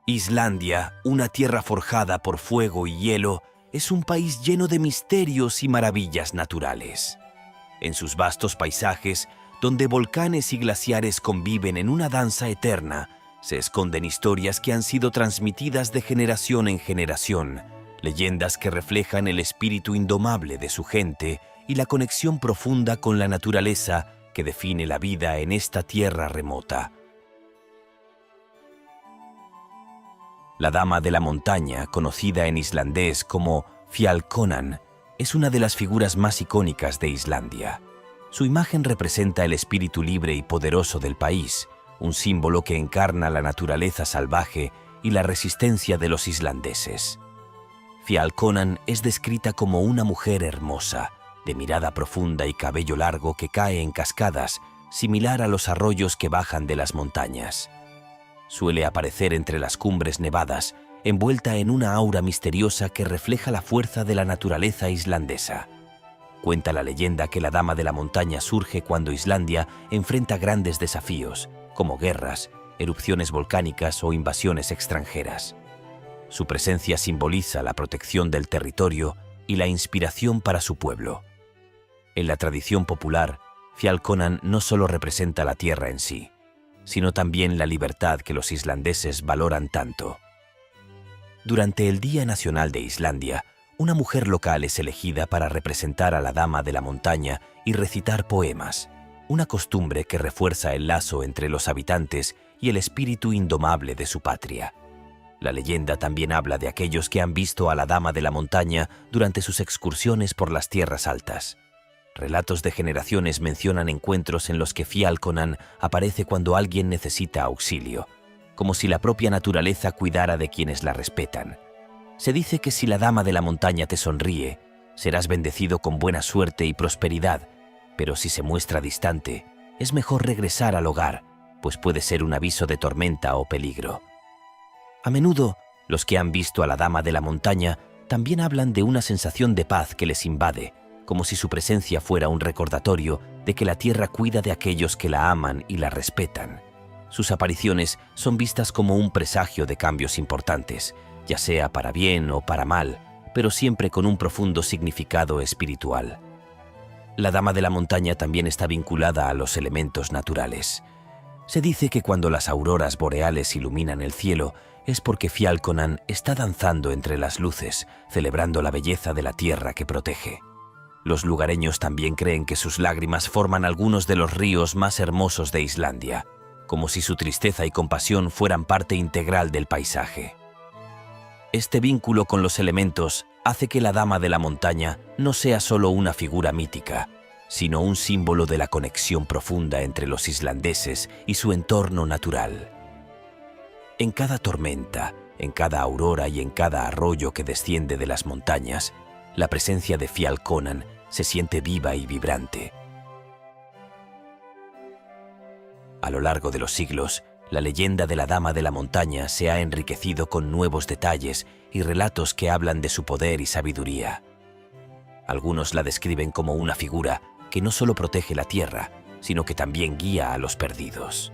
Islandia, una tierra forjada por fuego y hielo, es un país lleno de misterios y maravillas naturales. En sus vastos paisajes, donde volcanes y glaciares conviven en una danza eterna, se esconden historias que han sido transmitidas de generación en generación, leyendas que reflejan el espíritu indomable de su gente y la conexión profunda con la naturaleza que define la vida en esta tierra remota. La Dama de la Montaña, conocida en islandés como Fjallkonan, es una de las figuras más icónicas de Islandia. Su imagen representa el espíritu libre y poderoso del país, un símbolo que encarna la naturaleza salvaje y la resistencia de los islandeses. Fjallkonan es descrita como una mujer hermosa, de mirada profunda y cabello largo que cae en cascadas, similar a los arroyos que bajan de las montañas. Suele aparecer entre las cumbres nevadas, envuelta en una aura misteriosa que refleja la fuerza de la naturaleza islandesa. Cuenta la leyenda que la Dama de la Montaña surge cuando Islandia enfrenta grandes desafíos, como guerras, erupciones volcánicas o invasiones extranjeras. Su presencia simboliza la protección del territorio y la inspiración para su pueblo. En la tradición popular, Fjallkonan no solo representa la tierra en sí, sino también la libertad que los islandeses valoran tanto. Durante el Día Nacional de Islandia, una mujer local es elegida para representar a la Dama de la Montaña y recitar poemas, una costumbre que refuerza el lazo entre los habitantes y el espíritu indomable de su patria. La leyenda también habla de aquellos que han visto a la Dama de la Montaña durante sus excursiones por las tierras altas. Relatos de generaciones mencionan encuentros en los que Fjallkonan aparece cuando alguien necesita auxilio, como si la propia naturaleza cuidara de quienes la respetan. Se dice que si la Dama de la Montaña te sonríe, serás bendecido con buena suerte y prosperidad, pero si se muestra distante, es mejor regresar al hogar, pues puede ser un aviso de tormenta o peligro. A menudo, los que han visto a la Dama de la Montaña también hablan de una sensación de paz que les invade, como si su presencia fuera un recordatorio de que la tierra cuida de aquellos que la aman y la respetan. Sus apariciones son vistas como un presagio de cambios importantes, ya sea para bien o para mal, pero siempre con un profundo significado espiritual. La Dama de la Montaña también está vinculada a los elementos naturales. Se dice que cuando las auroras boreales iluminan el cielo, es porque Fjallkonan está danzando entre las luces, celebrando la belleza de la tierra que protege. Los lugareños también creen que sus lágrimas forman algunos de los ríos más hermosos de Islandia, como si su tristeza y compasión fueran parte integral del paisaje. Este vínculo con los elementos hace que la Dama de la Montaña no sea solo una figura mítica, sino un símbolo de la conexión profunda entre los islandeses y su entorno natural. En cada tormenta, en cada aurora y en cada arroyo que desciende de las montañas, la presencia de Fjallkonan se siente viva y vibrante. A lo largo de los siglos, la leyenda de la Dama de la Montaña se ha enriquecido con nuevos detalles y relatos que hablan de su poder y sabiduría. Algunos la describen como una figura que no solo protege la tierra, sino que también guía a los perdidos.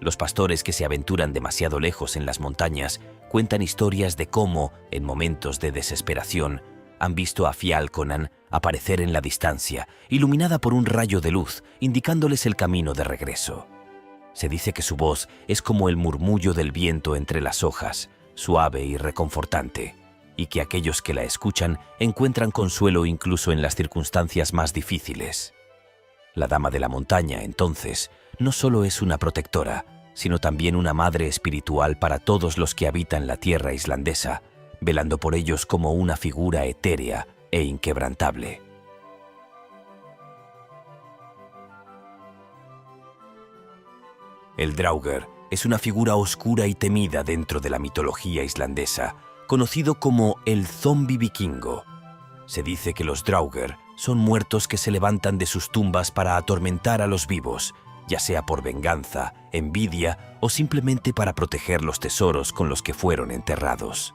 Los pastores que se aventuran demasiado lejos en las montañas cuentan historias de cómo, en momentos de desesperación, han visto a Fjallkonan aparecer en la distancia, iluminada por un rayo de luz, indicándoles el camino de regreso. Se dice que su voz es como el murmullo del viento entre las hojas, suave y reconfortante, y que aquellos que la escuchan encuentran consuelo incluso en las circunstancias más difíciles. La Dama de la Montaña, entonces, no solo es una protectora, sino también una madre espiritual para todos los que habitan la tierra islandesa, velando por ellos como una figura etérea e inquebrantable. El Draugr es una figura oscura y temida dentro de la mitología islandesa, conocido como el zombi vikingo. Se dice que los Draugr son muertos que se levantan de sus tumbas para atormentar a los vivos, ya sea por venganza, envidia o simplemente para proteger los tesoros con los que fueron enterrados.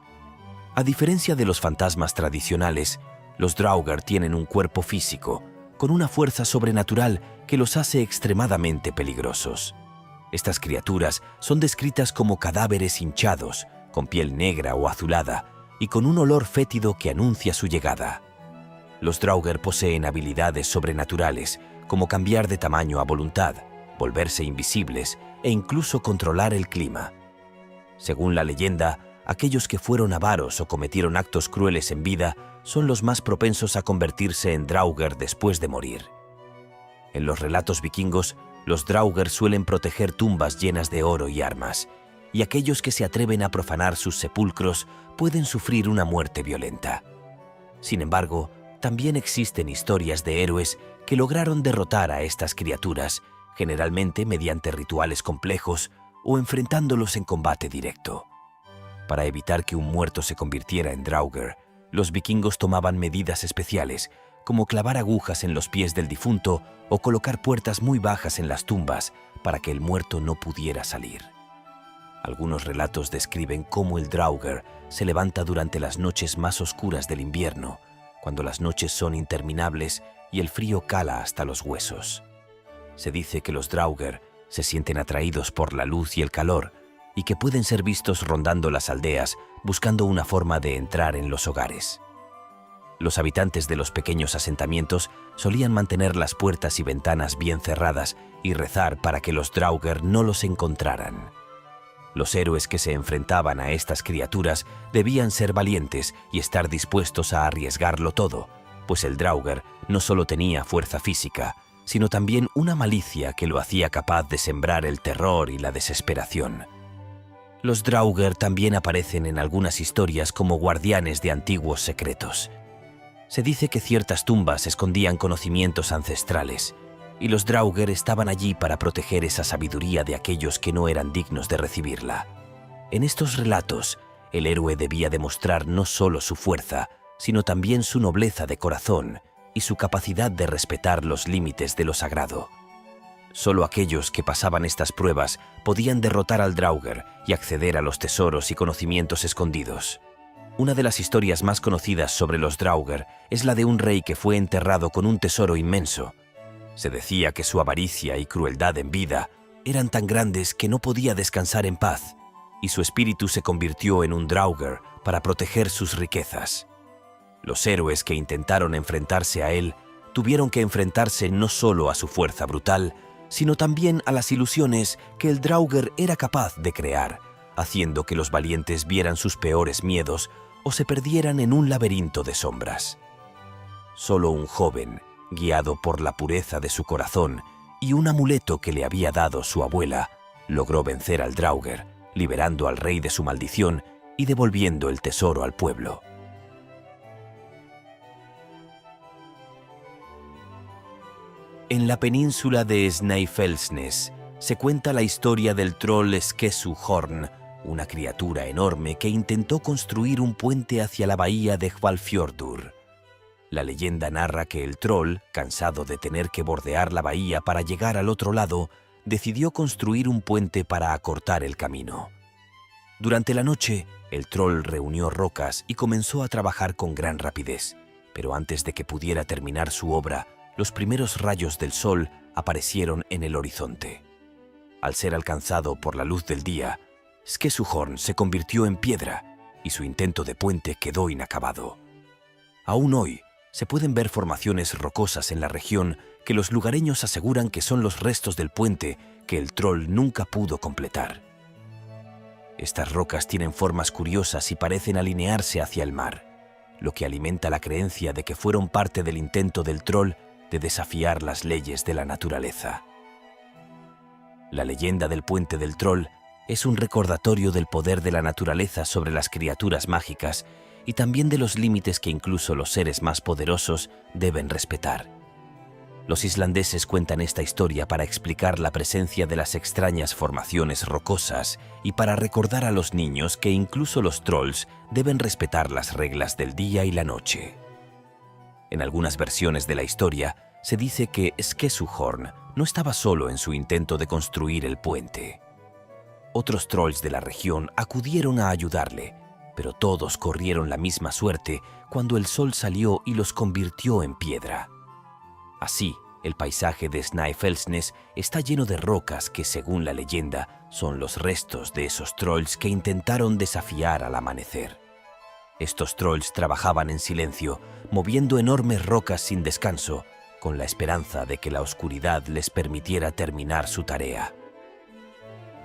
A diferencia de los fantasmas tradicionales, los Draugr tienen un cuerpo físico, con una fuerza sobrenatural que los hace extremadamente peligrosos. Estas criaturas son descritas como cadáveres hinchados, con piel negra o azulada, y con un olor fétido que anuncia su llegada. Los Draugr poseen habilidades sobrenaturales, como cambiar de tamaño a voluntad, volverse invisibles e incluso controlar el clima. Según la leyenda, aquellos que fueron avaros o cometieron actos crueles en vida son los más propensos a convertirse en Draugr después de morir. En los relatos vikingos, los Draugr suelen proteger tumbas llenas de oro y armas, y aquellos que se atreven a profanar sus sepulcros pueden sufrir una muerte violenta. Sin embargo, también existen historias de héroes que lograron derrotar a estas criaturas, generalmente mediante rituales complejos o enfrentándolos en combate directo. Para evitar que un muerto se convirtiera en Draugr, los vikingos tomaban medidas especiales, como clavar agujas en los pies del difunto o colocar puertas muy bajas en las tumbas para que el muerto no pudiera salir. Algunos relatos describen cómo el Draugr se levanta durante las noches más oscuras del invierno, cuando las noches son interminables y el frío cala hasta los huesos. Se dice que los Draugr se sienten atraídos por la luz y el calor y que pueden ser vistos rondando las aldeas buscando una forma de entrar en los hogares. Los habitantes de los pequeños asentamientos solían mantener las puertas y ventanas bien cerradas y rezar para que los Draugr no los encontraran. Los héroes que se enfrentaban a estas criaturas debían ser valientes y estar dispuestos a arriesgarlo todo, pues el Draugr no solo tenía fuerza física, sino también una malicia que lo hacía capaz de sembrar el terror y la desesperación. Los Draugr también aparecen en algunas historias como guardianes de antiguos secretos. Se dice que ciertas tumbas escondían conocimientos ancestrales, y los Draugr estaban allí para proteger esa sabiduría de aquellos que no eran dignos de recibirla. En estos relatos, el héroe debía demostrar no solo su fuerza, sino también su nobleza de corazón y su capacidad de respetar los límites de lo sagrado. Solo aquellos que pasaban estas pruebas podían derrotar al Draugr y acceder a los tesoros y conocimientos escondidos. Una de las historias más conocidas sobre los Draugr es la de un rey que fue enterrado con un tesoro inmenso. Se decía que su avaricia y crueldad en vida eran tan grandes que no podía descansar en paz, y su espíritu se convirtió en un Draugr para proteger sus riquezas. Los héroes que intentaron enfrentarse a él tuvieron que enfrentarse no solo a su fuerza brutal, sino también a las ilusiones que el Draugr era capaz de crear, haciendo que los valientes vieran sus peores miedos o se perdieran en un laberinto de sombras. Solo un joven, guiado por la pureza de su corazón y un amuleto que le había dado su abuela, logró vencer al Draugr, liberando al rey de su maldición y devolviendo el tesoro al pueblo. En la península de Snæfellsnes se cuenta la historia del troll Skessu Horn, una criatura enorme que intentó construir un puente hacia la bahía de Hvalfjordur. La leyenda narra que el troll, cansado de tener que bordear la bahía para llegar al otro lado, decidió construir un puente para acortar el camino. Durante la noche, el troll reunió rocas y comenzó a trabajar con gran rapidez, pero antes de que pudiera terminar su obra, los primeros rayos del sol aparecieron en el horizonte. Al ser alcanzado por la luz del día, Skessu Horn se convirtió en piedra y su intento de puente quedó inacabado. Aún hoy, se pueden ver formaciones rocosas en la región que los lugareños aseguran que son los restos del puente que el troll nunca pudo completar. Estas rocas tienen formas curiosas y parecen alinearse hacia el mar, lo que alimenta la creencia de que fueron parte del intento del troll de desafiar las leyes de la naturaleza. La leyenda del puente del troll es un recordatorio del poder de la naturaleza sobre las criaturas mágicas y también de los límites que incluso los seres más poderosos deben respetar. Los islandeses cuentan esta historia para explicar la presencia de las extrañas formaciones rocosas y para recordar a los niños que incluso los trolls deben respetar las reglas del día y la noche. En algunas versiones de la historia se dice que Skessu Horn no estaba solo en su intento de construir el puente. Otros trolls de la región acudieron a ayudarle, pero todos corrieron la misma suerte cuando el sol salió y los convirtió en piedra. Así, El paisaje de Snæfellsnes está lleno de rocas que, según la leyenda, son los restos de esos trolls que intentaron desafiar al amanecer. Estos trolls trabajaban en silencio, moviendo enormes rocas sin descanso, con la esperanza de que la oscuridad les permitiera terminar su tarea.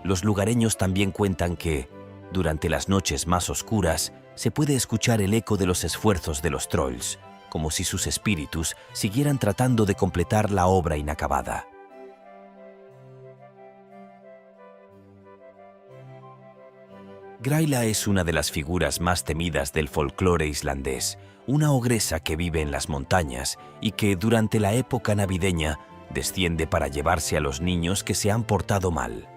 Los lugareños también cuentan que, durante las noches más oscuras, se puede escuchar el eco de los esfuerzos de los trolls, como si sus espíritus siguieran tratando de completar la obra inacabada. Grayla es una de las figuras más temidas del folclore islandés, una ogresa que vive en las montañas y que, durante la época navideña, desciende para llevarse a los niños que se han portado mal.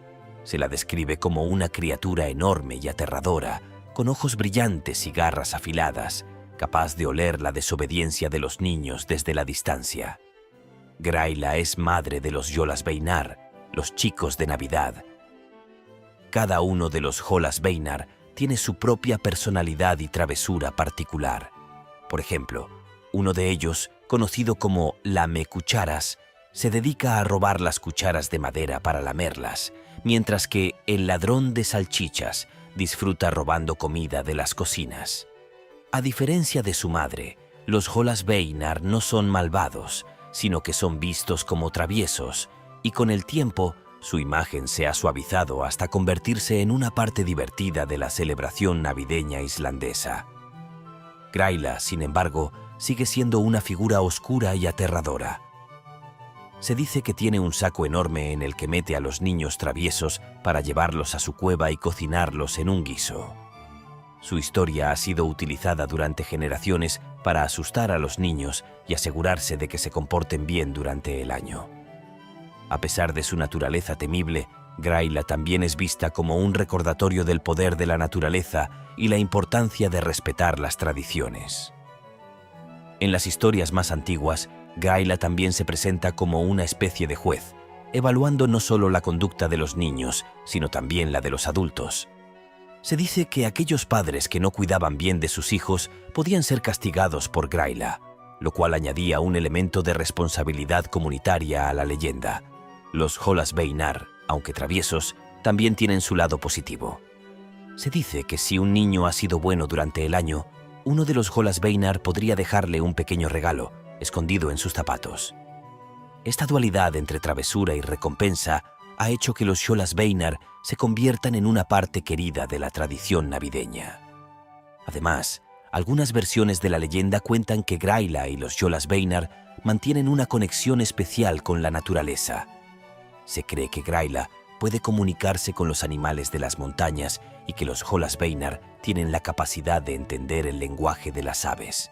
Se la describe como una criatura enorme y aterradora, con ojos brillantes y garras afiladas, capaz de oler la desobediencia de los niños desde la distancia. Grayla es madre de los Jólasbeinar, los chicos de Navidad. Cada uno de los Jólasbeinar tiene su propia personalidad y travesura particular. Por ejemplo, uno de ellos, conocido como Lamecucharas, se dedica a robar las cucharas de madera para lamerlas, mientras que el ladrón de salchichas disfruta robando comida de las cocinas. A diferencia de su madre, los Jólasbeinar no son malvados, sino que son vistos como traviesos, y con el tiempo su imagen se ha suavizado hasta convertirse en una parte divertida de la celebración navideña islandesa. Grayla, sin embargo, sigue siendo una figura oscura y aterradora. Se dice que tiene un saco enorme en el que mete a los niños traviesos para llevarlos a su cueva y cocinarlos en un guiso. Su historia ha sido utilizada durante generaciones para asustar a los niños y asegurarse de que se comporten bien durante el año. A pesar de su naturaleza temible, Grayla también es vista como un recordatorio del poder de la naturaleza y la importancia de respetar las tradiciones. En las historias más antiguas, Grayla también se presenta como una especie de juez, evaluando no solo la conducta de los niños, sino también la de los adultos. Se dice que aquellos padres que no cuidaban bien de sus hijos podían ser castigados por Grayla, lo cual añadía un elemento de responsabilidad comunitaria a la leyenda. Los Jólasbeinar, aunque traviesos, también tienen su lado positivo. Se dice que si un niño ha sido bueno durante el año, uno de los Jólasbeinar podría dejarle un pequeño regalo, escondido en sus zapatos. Esta dualidad entre travesura y recompensa ha hecho que los Jólasbeinar se conviertan en una parte querida de la tradición navideña. Además, algunas versiones de la leyenda cuentan que Grayla y los Jólasbeinar mantienen una conexión especial con la naturaleza. Se cree que Grayla puede comunicarse con los animales de las montañas y que los Jólasbeinar tienen la capacidad de entender el lenguaje de las aves.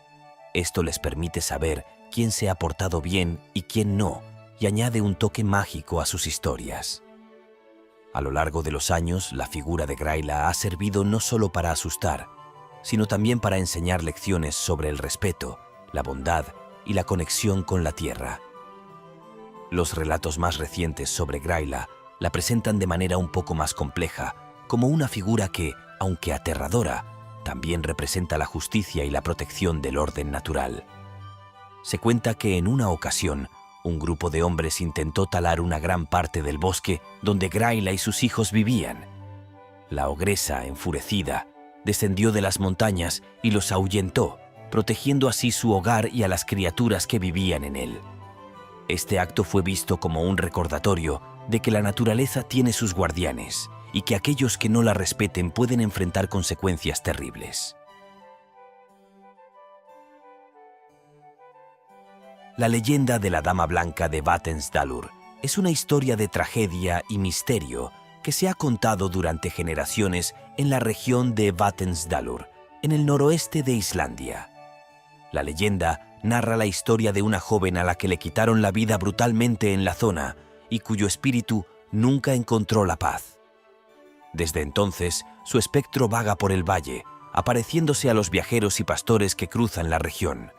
Esto les permite saber quién se ha portado bien y quién no, y añade un toque mágico a sus historias. A lo largo de los años, la figura de Grayla ha servido no solo para asustar, sino también para enseñar lecciones sobre el respeto, la bondad y la conexión con la tierra. Los relatos más recientes sobre Grayla la presentan de manera un poco más compleja, como una figura que, aunque aterradora, también representa la justicia y la protección del orden natural. Se cuenta que en una ocasión, un grupo de hombres intentó talar una gran parte del bosque donde Grayla y sus hijos vivían. La ogresa, enfurecida, descendió de las montañas y los ahuyentó, protegiendo así su hogar y a las criaturas que vivían en él. Este acto fue visto como un recordatorio de que la naturaleza tiene sus guardianes y que aquellos que no la respeten pueden enfrentar consecuencias terribles. La leyenda de la Dama Blanca de Vatnsdalur es una historia de tragedia y misterio que se ha contado durante generaciones en la región de Vatnsdalur, en el noroeste de Islandia. La leyenda narra la historia de una joven a la que le quitaron la vida brutalmente en la zona y cuyo espíritu nunca encontró la paz. Desde entonces, su espectro vaga por el valle, apareciéndose a los viajeros y pastores que cruzan la región.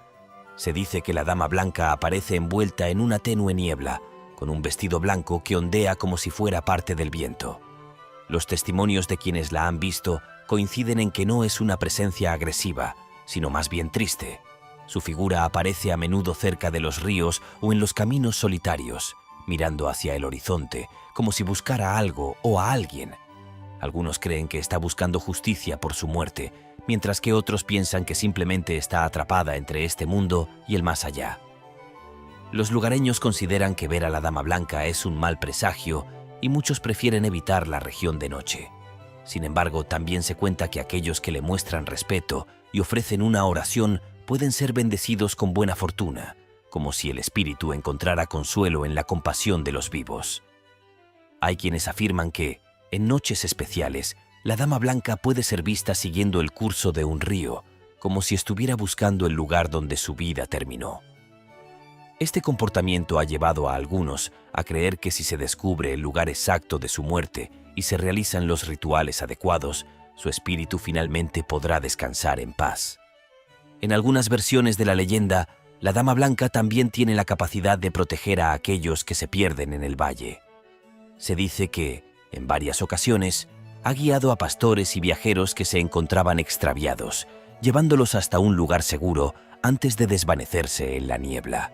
Se dice que la Dama Blanca aparece envuelta en una tenue niebla, con un vestido blanco que ondea como si fuera parte del viento. Los testimonios de quienes la han visto coinciden en que no es una presencia agresiva, sino más bien triste. Su figura aparece a menudo cerca de los ríos o en los caminos solitarios, mirando hacia el horizonte, como si buscara algo o a alguien. Algunos creen que está buscando justicia por su muerte, mientras que otros piensan que simplemente está atrapada entre este mundo y el más allá. Los lugareños consideran que ver a la Dama Blanca es un mal presagio y muchos prefieren evitar la región de noche. Sin embargo, también se cuenta que aquellos que le muestran respeto y ofrecen una oración pueden ser bendecidos con buena fortuna, como si el espíritu encontrara consuelo en la compasión de los vivos. Hay quienes afirman que, en noches especiales, la Dama Blanca puede ser vista siguiendo el curso de un río, como si estuviera buscando el lugar donde su vida terminó. Este comportamiento ha llevado a algunos a creer que si se descubre el lugar exacto de su muerte y se realizan los rituales adecuados, su espíritu finalmente podrá descansar en paz. En algunas versiones de la leyenda, la Dama Blanca también tiene la capacidad de proteger a aquellos que se pierden en el valle. Se dice que, en varias ocasiones, ha guiado a pastores y viajeros que se encontraban extraviados, llevándolos hasta un lugar seguro antes de desvanecerse en la niebla.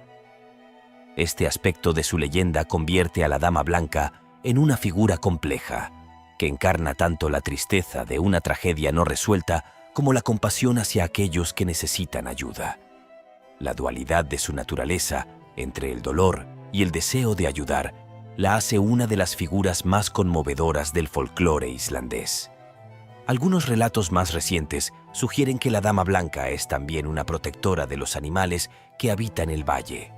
Este aspecto de su leyenda convierte a la Dama Blanca en una figura compleja, que encarna tanto la tristeza de una tragedia no resuelta como la compasión hacia aquellos que necesitan ayuda. La dualidad de su naturaleza, entre el dolor y el deseo de ayudar, la hace una de las figuras más conmovedoras del folclore islandés. Algunos relatos más recientes sugieren que la Dama Blanca es también una protectora de los animales que habitan el valle.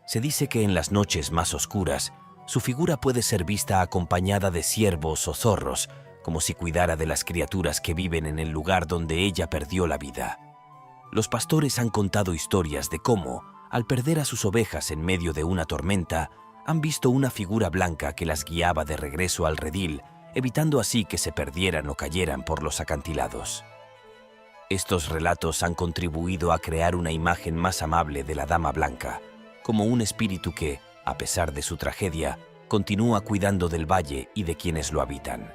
Se dice que en las noches más oscuras, su figura puede ser vista acompañada de ciervos o zorros, como si cuidara de las criaturas que viven en el lugar donde ella perdió la vida. Los pastores han contado historias de cómo, al perder a sus ovejas en medio de una tormenta, han visto una figura blanca que las guiaba de regreso al redil, evitando así que se perdieran o cayeran por los acantilados. Estos relatos han contribuido a crear una imagen más amable de la Dama Blanca, como un espíritu que, a pesar de su tragedia, continúa cuidando del valle y de quienes lo habitan.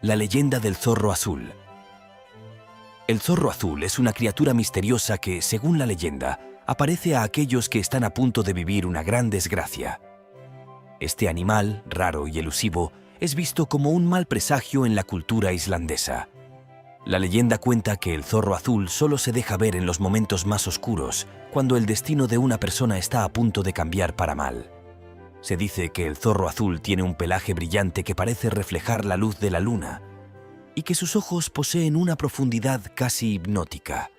La leyenda del zorro azul. El zorro azul es una criatura misteriosa que, según la leyenda, aparece a aquellos que están a punto de vivir una gran desgracia. Este animal, raro y elusivo, es visto como un mal presagio en la cultura islandesa. La leyenda cuenta que el zorro azul solo se deja ver en los momentos más oscuros, cuando el destino de una persona está a punto de cambiar para mal. Se dice que el zorro azul tiene un pelaje brillante que parece reflejar la luz de la luna, y que sus ojos poseen una profundidad casi hipnótica.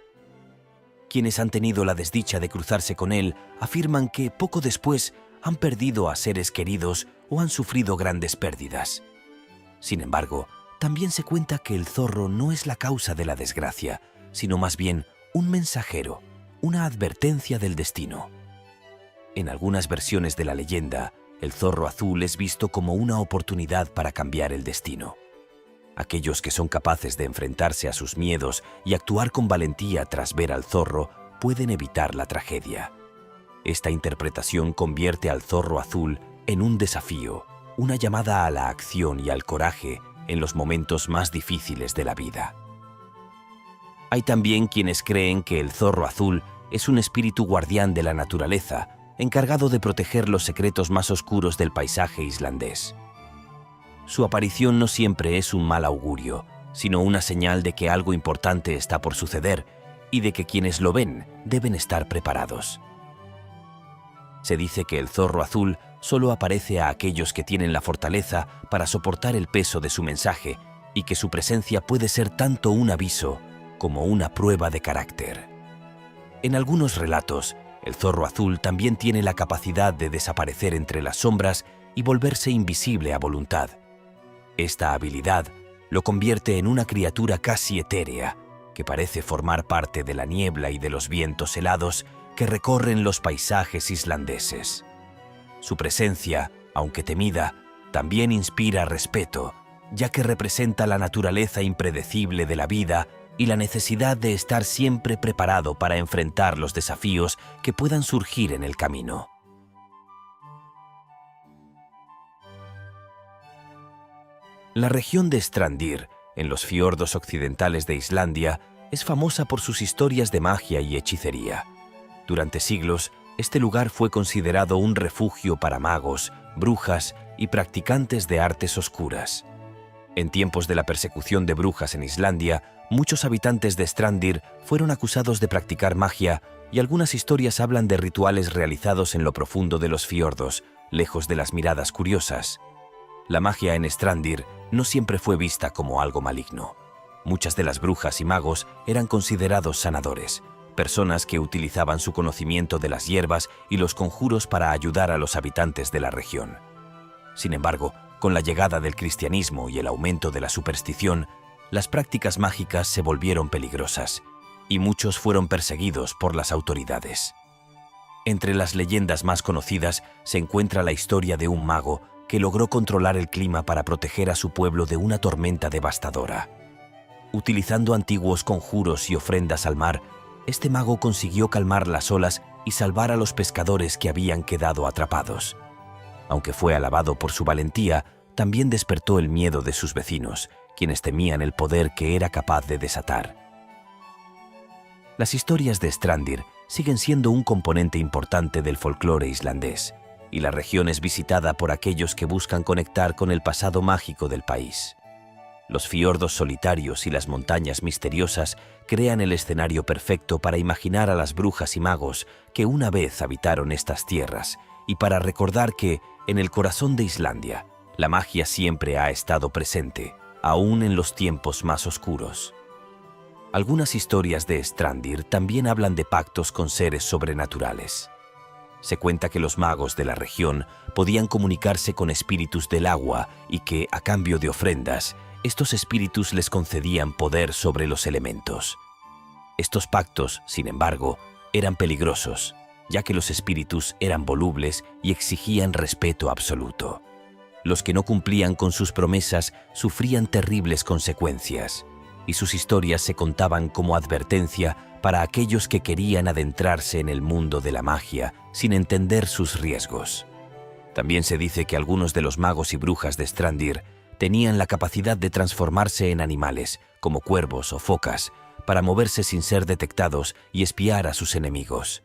Quienes han tenido la desdicha de cruzarse con él afirman que poco después han perdido a seres queridos o han sufrido grandes pérdidas. Sin embargo, también se cuenta que el zorro no es la causa de la desgracia, sino más bien un mensajero, una advertencia del destino. En algunas versiones de la leyenda, el zorro azul es visto como una oportunidad para cambiar el destino. Aquellos que son capaces de enfrentarse a sus miedos y actuar con valentía tras ver al zorro pueden evitar la tragedia. Esta interpretación convierte al zorro azul en un desafío, una llamada a la acción y al coraje en los momentos más difíciles de la vida. Hay también quienes creen que el zorro azul es un espíritu guardián de la naturaleza, encargado de proteger los secretos más oscuros del paisaje islandés. Su aparición no siempre es un mal augurio, sino una señal de que algo importante está por suceder y de que quienes lo ven deben estar preparados. Se dice que el zorro azul solo aparece a aquellos que tienen la fortaleza para soportar el peso de su mensaje y que su presencia puede ser tanto un aviso como una prueba de carácter. En algunos relatos, el zorro azul también tiene la capacidad de desaparecer entre las sombras y volverse invisible a voluntad. Esta habilidad lo convierte en una criatura casi etérea, que parece formar parte de la niebla y de los vientos helados que recorren los paisajes islandeses. Su presencia, aunque temida, también inspira respeto, ya que representa la naturaleza impredecible de la vida y la necesidad de estar siempre preparado para enfrentar los desafíos que puedan surgir en el camino. La región de Strandir en los fiordos occidentales de Islandia, es famosa por sus historias de magia y hechicería. Durante siglos, este lugar fue considerado un refugio para magos, brujas y practicantes de artes oscuras. En tiempos de la persecución de brujas en Islandia, muchos habitantes de Strandir fueron acusados de practicar magia y algunas historias hablan de rituales realizados en lo profundo de los fiordos, lejos de las miradas curiosas. La magia en Strandir no siempre fue vista como algo maligno. Muchas de las brujas y magos eran considerados sanadores, personas que utilizaban su conocimiento de las hierbas y los conjuros para ayudar a los habitantes de la región. Sin embargo, con la llegada del cristianismo y el aumento de la superstición, las prácticas mágicas se volvieron peligrosas y muchos fueron perseguidos por las autoridades. Entre las leyendas más conocidas se encuentra la historia de un mago que logró controlar el clima para proteger a su pueblo de una tormenta devastadora. Utilizando antiguos conjuros y ofrendas al mar, este mago consiguió calmar las olas y salvar a los pescadores que habían quedado atrapados. Aunque fue alabado por su valentía, también despertó el miedo de sus vecinos, quienes temían el poder que era capaz de desatar. Las historias de Strandir siguen siendo un componente importante del folclore islandés, y la región es visitada por aquellos que buscan conectar con el pasado mágico del país. Los fiordos solitarios y las montañas misteriosas crean el escenario perfecto para imaginar a las brujas y magos que una vez habitaron estas tierras y para recordar que, en el corazón de Islandia, la magia siempre ha estado presente, aún en los tiempos más oscuros. Algunas historias de Strandir también hablan de pactos con seres sobrenaturales. Se cuenta que los magos de la región podían comunicarse con espíritus del agua y que, a cambio de ofrendas, estos espíritus les concedían poder sobre los elementos. Estos pactos, sin embargo, eran peligrosos, ya que los espíritus eran volubles y exigían respeto absoluto. Los que no cumplían con sus promesas sufrían terribles consecuencias, y sus historias se contaban como advertencia para aquellos que querían adentrarse en el mundo de la magia sin entender sus riesgos. También se dice que algunos de los magos y brujas de Strandir tenían la capacidad de transformarse en animales, como cuervos o focas, para moverse sin ser detectados y espiar a sus enemigos.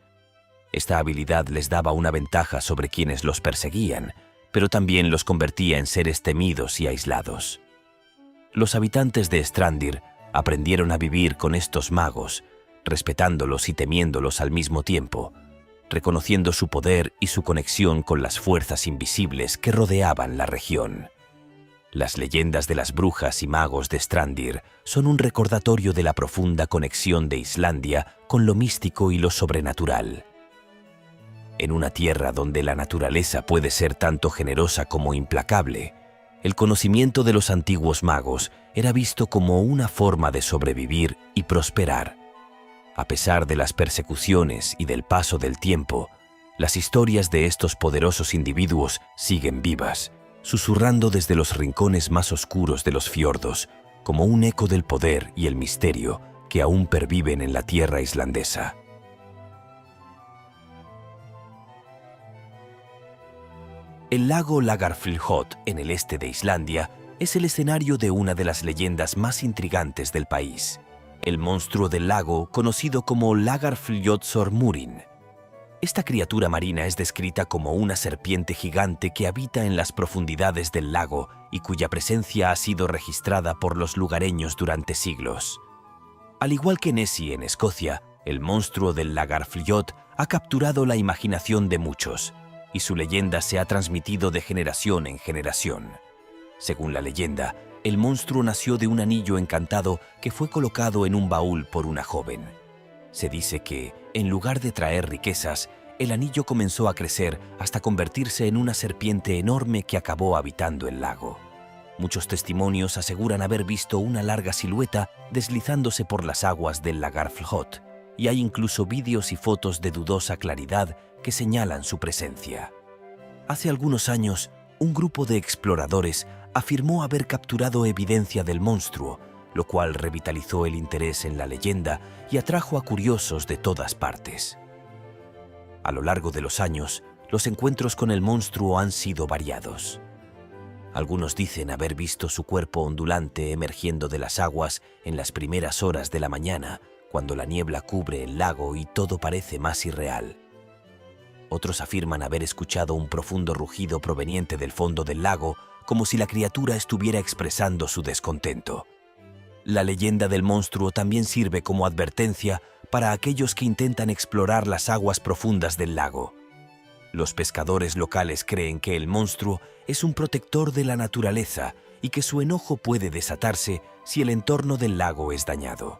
Esta habilidad les daba una ventaja sobre quienes los perseguían, pero también los convertía en seres temidos y aislados. Los habitantes de Strandir aprendieron a vivir con estos magos, respetándolos y temiéndolos al mismo tiempo, reconociendo su poder y su conexión con las fuerzas invisibles que rodeaban la región. Las leyendas de las brujas y magos de Strandir son un recordatorio de la profunda conexión de Islandia con lo místico y lo sobrenatural. En una tierra donde la naturaleza puede ser tanto generosa como implacable, el conocimiento de los antiguos magos era visto como una forma de sobrevivir y prosperar. A pesar de las persecuciones y del paso del tiempo, las historias de estos poderosos individuos siguen vivas, susurrando desde los rincones más oscuros de los fiordos, como un eco del poder y el misterio que aún perviven en la tierra islandesa. El lago Lagarfljót, en el este de Islandia, es el escenario de una de las leyendas más intrigantes del país, el monstruo del lago conocido como Lagarfljótsormurin. Esta criatura marina es descrita como una serpiente gigante que habita en las profundidades del lago y cuya presencia ha sido registrada por los lugareños durante siglos. Al igual que Nessie en Escocia, el monstruo del Lagarfljót ha capturado la imaginación de muchos, y su leyenda se ha transmitido de generación en generación. Según la leyenda, el monstruo nació de un anillo encantado que fue colocado en un baúl por una joven. Se dice que, en lugar de traer riquezas, el anillo comenzó a crecer hasta convertirse en una serpiente enorme que acabó habitando el lago. Muchos testimonios aseguran haber visto una larga silueta deslizándose por las aguas del Lagarfljót, y hay incluso vídeos y fotos de dudosa claridad que señalan su presencia. Hace algunos años, un grupo de exploradores afirmó haber capturado evidencia del monstruo, lo cual revitalizó el interés en la leyenda y atrajo a curiosos de todas partes. A lo largo de los años, los encuentros con el monstruo han sido variados. Algunos dicen haber visto su cuerpo ondulante emergiendo de las aguas en las primeras horas de la mañana, cuando la niebla cubre el lago y todo parece más irreal. Otros afirman haber escuchado un profundo rugido proveniente del fondo del lago, como si la criatura estuviera expresando su descontento. La leyenda del monstruo también sirve como advertencia para aquellos que intentan explorar las aguas profundas del lago. Los pescadores locales creen que el monstruo es un protector de la naturaleza y que su enojo puede desatarse si el entorno del lago es dañado.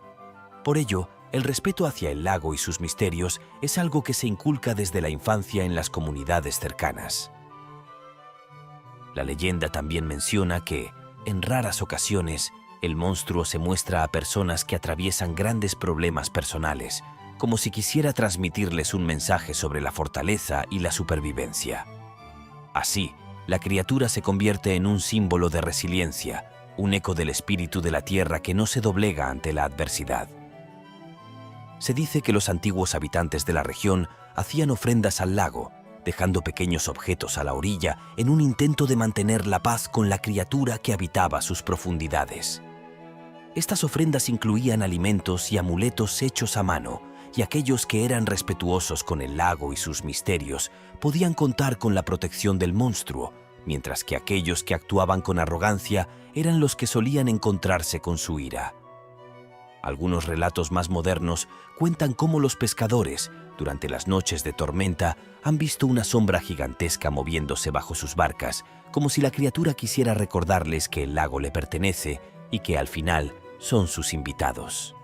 Por ello, el respeto hacia el lago y sus misterios es algo que se inculca desde la infancia en las comunidades cercanas. La leyenda también menciona que, en raras ocasiones, el monstruo se muestra a personas que atraviesan grandes problemas personales, como si quisiera transmitirles un mensaje sobre la fortaleza y la supervivencia. Así, la criatura se convierte en un símbolo de resiliencia, un eco del espíritu de la tierra que no se doblega ante la adversidad. Se dice que los antiguos habitantes de la región hacían ofrendas al lago, dejando pequeños objetos a la orilla en un intento de mantener la paz con la criatura que habitaba sus profundidades. Estas ofrendas incluían alimentos y amuletos hechos a mano, y aquellos que eran respetuosos con el lago y sus misterios podían contar con la protección del monstruo, mientras que aquellos que actuaban con arrogancia eran los que solían encontrarse con su ira. Algunos relatos más modernos cuentan cómo los pescadores, durante las noches de tormenta, han visto una sombra gigantesca moviéndose bajo sus barcas, como si la criatura quisiera recordarles que el lago le pertenece y que al final son sus invitados.